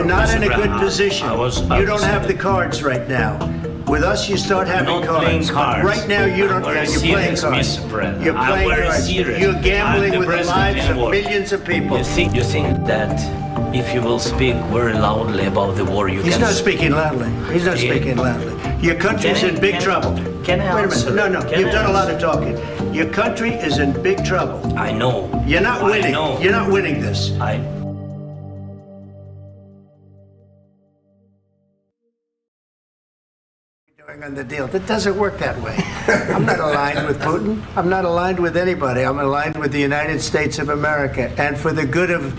not in a good position. You don't have the cards right now. With us, you start having cards. Right now, you don't. You're playing cards. You're playing cards. You're gambling with the lives of millions of people. You think that if you will speak very loudly about the war, you can... He's not speaking loudly. He's not speaking loudly. Your country's in big trouble. Can I answer? Wait a minute. No. You've done a lot of talking. Your country is in big trouble. I know. You're not winning. You're not winning this. On the deal. That doesn't work that way. I'm not aligned with Putin. I'm not aligned with anybody. I'm aligned with the United States of America and for the good of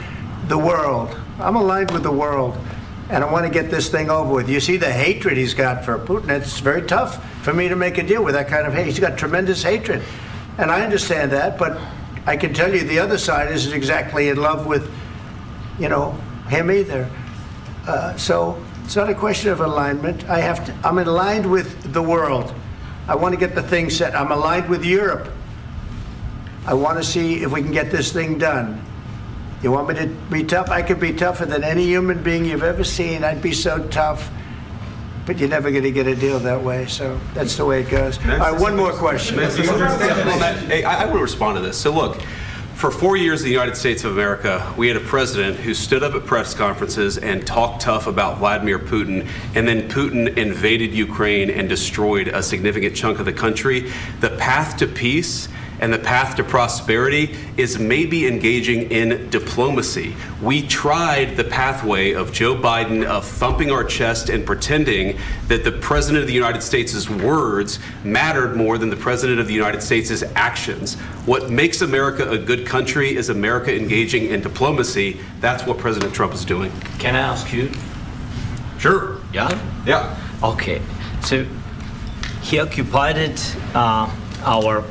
the world. I'm aligned with the world and I want to get this thing over with. You see the hatred he's got for Putin. It's very tough for me to make a deal with that kind of hate. He's got tremendous hatred and I understand that, but I can tell you the other side isn't exactly in love with, him either. So it's not a question of alignment. I'm aligned with the world. I want to get the thing set. I'm aligned with Europe. I want to see if we can get this thing done. You want me to be tough? I could be tougher than any human being you've ever seen. I'd be so tough. But you're never going to get a deal that way. So that's the way it goes. All right, one more question. Hey, I want to respond to this. So look, for 4 years in the United States of America, we had a president who stood up at press conferences and talked tough about Vladimir Putin, and then Putin invaded Ukraine and destroyed a significant chunk of the country. The path to peace and the path to prosperity is maybe engaging in diplomacy. We tried the pathway of Joe Biden of thumping our chest and pretending that the President of the United States' words mattered more than the President of the United States' actions. What makes America a good country is America engaging in diplomacy. That's what President Trump is doing. Can I ask you? Sure. Yeah? Yeah. Okay. So he occupied our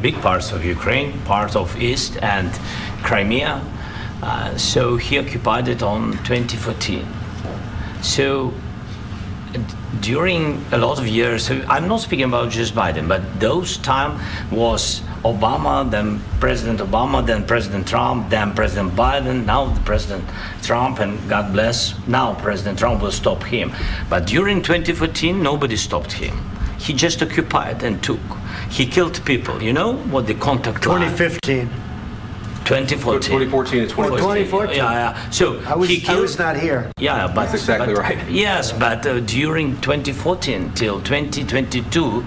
big parts of Ukraine, part of East and Crimea. So he occupied it on 2014. So during a lot of years, so I'm not speaking about just Biden, but those time was Obama, then President Obama, then President Trump, then President Biden, now the President Trump, and God bless, now President Trump will stop him. But during 2014, nobody stopped him. He just occupied and took. He killed people. You know what the contact line? 2015. 2014 2014. and 2014. 2014. Yeah. So I was not here. Yeah, but that's exactly right. Yes, but during 2014 till 2022,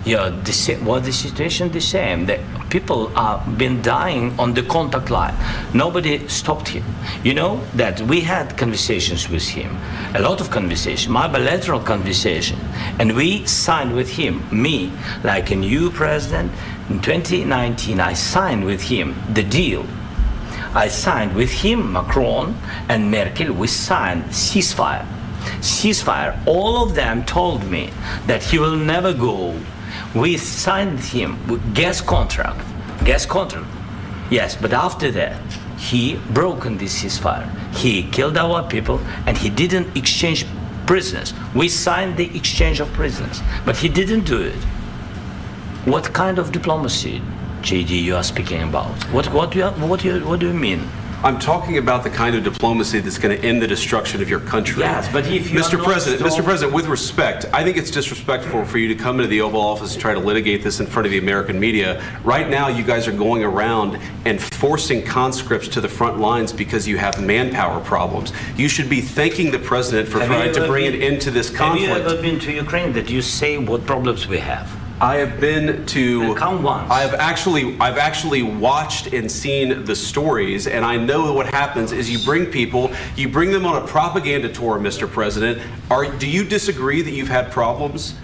the situation the same. The people have been dying on the contact line. Nobody stopped him. You know that we had conversations with him, a lot of conversation, my bilateral conversation, and we signed with him, me, like a new president. In 2019, I signed with him the deal. I signed with him, Macron and Merkel, we signed ceasefire. All of them told me that he will never go. We signed him with gas contract. Yes, but after that, he broken this ceasefire. He killed our people and he didn't exchange prisoners. We signed the exchange of prisoners, but he didn't do it. What kind of diplomacy, JD, you are speaking about? What do you mean? I'm talking about the kind of diplomacy that's going to end the destruction of your country. Yes, but if you Mr. President, with respect, I think it's disrespectful for you to come into the Oval Office and try to litigate this in front of the American media. Right now, you guys are going around and forcing conscripts to the front lines because you have manpower problems. You should be thanking the President for trying to bring an end to this conflict. Have you ever been to Ukraine that you say what problems we have? I have been to. Come once. I've actually watched and seen the stories, and I know what happens is you bring them on a propaganda tour, Mr. President. Do you disagree that you've had problems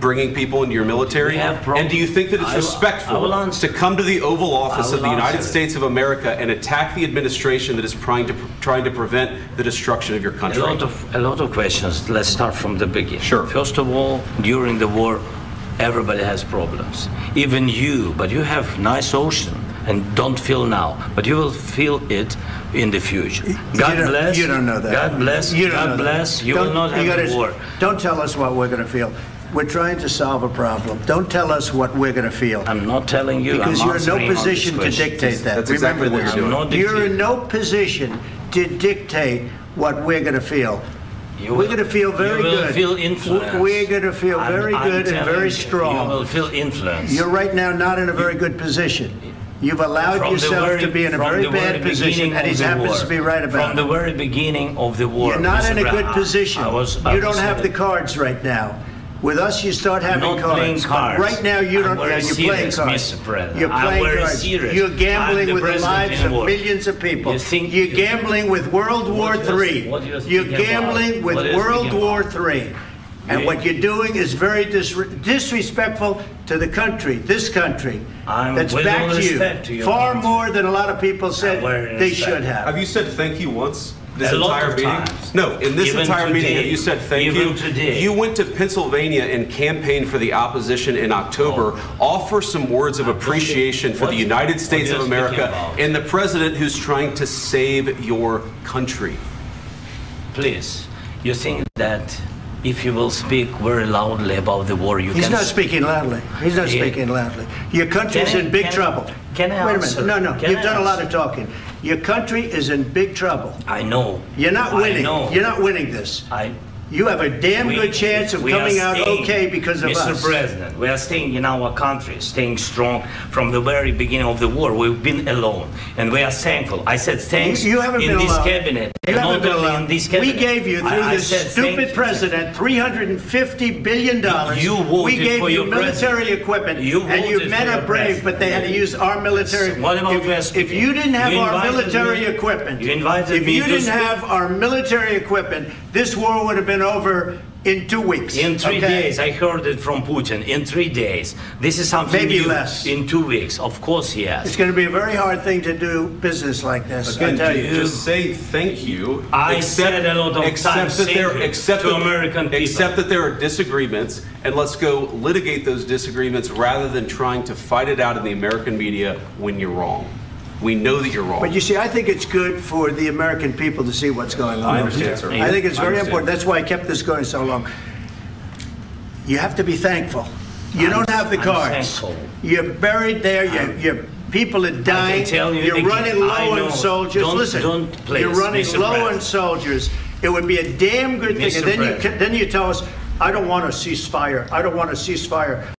bringing people into your military? And do you think that it's respectful to come to the Oval Office of the United States of America and attack the administration that is trying to prevent the destruction of your country? A lot of questions. Let's start from the beginning. Sure. First of all, during the war, everybody has problems, even you, but you have nice ocean and don't feel now, but you will feel it in the future. God bless. You don't know that. God bless. God bless. You will not have a war. Don't tell us what we're going to feel. We're trying to solve a problem. Don't tell us what we're going to feel. I'm not telling you. Because you're in no position to dictate that. That's exactly what you're doing. You're in no position to dictate what we're going to feel. We're going to feel very good. You will feel influence. We're going to feel very good and very strong. You will feel influence. You're right now not in a very good position. You've allowed yourself to be in a very bad position, and he happens to be right about it. From the very beginning of the war. You're not in a good position. You don't have the cards right now. With us, you start having cards. But right now, you don't. You're playing cards. You're playing cards. You're gambling with the lives of millions of people. You're gambling with World War III. You're gambling with World War III. And what you're doing is very disrespectful to the country, this country, that's back to you, far more than a lot of people said they should have. Have you said thank you once? This entire meeting? No, in this entire meeting, have you said thank you? You went to Pennsylvania and campaigned for the opposition in October. Offer some words of appreciation for the United States of America and the president who's trying to save your country. Please, you think that if you will speak very loudly about the war, you can... He's not speaking loudly. He's not speaking loudly. Your country's in big trouble. Can I answer? Wait a minute. No, you've done a lot of talking. Your country is in big trouble. I know. You're not winning. You're not winning this. You have a damn good chance of coming out okay because of us. Mr. President, we are staying in our country, staying strong from the very beginning of the war. We've been alone, and we are thankful. I said thanks you haven't in been this alone. cabinet. You haven't been only alone. In this cabinet. We gave you, through this stupid president, $350 billion. You voted we gave for you your military president. equipment, You and you men are brave, but they had to use our military. What about if you didn't have our military equipment, if you didn't have our military equipment, this war would have been over in 2 weeks. In 3 days. I heard it from Putin. In 3 days. This is something maybe new. Less. In 2 weeks. Of course, yes. It's going to be a very hard thing to do business like this. Again, I tell you. Just say thank you. I said a lot of times to American people. Accept that there are disagreements, and let's go litigate those disagreements rather than trying to fight it out in the American media when you're wrong. We know that you're wrong. But you see, I think it's good for the American people to see what's going on. I understand, sir. I think it's very important. That's why I kept this going so long. You have to be thankful. You don't have the cards. You're buried there. Your people are dying. You're running low on soldiers. Listen, you're running low on soldiers. It would be a damn good thing. And then you tell us, I don't want a ceasefire. I don't want a ceasefire.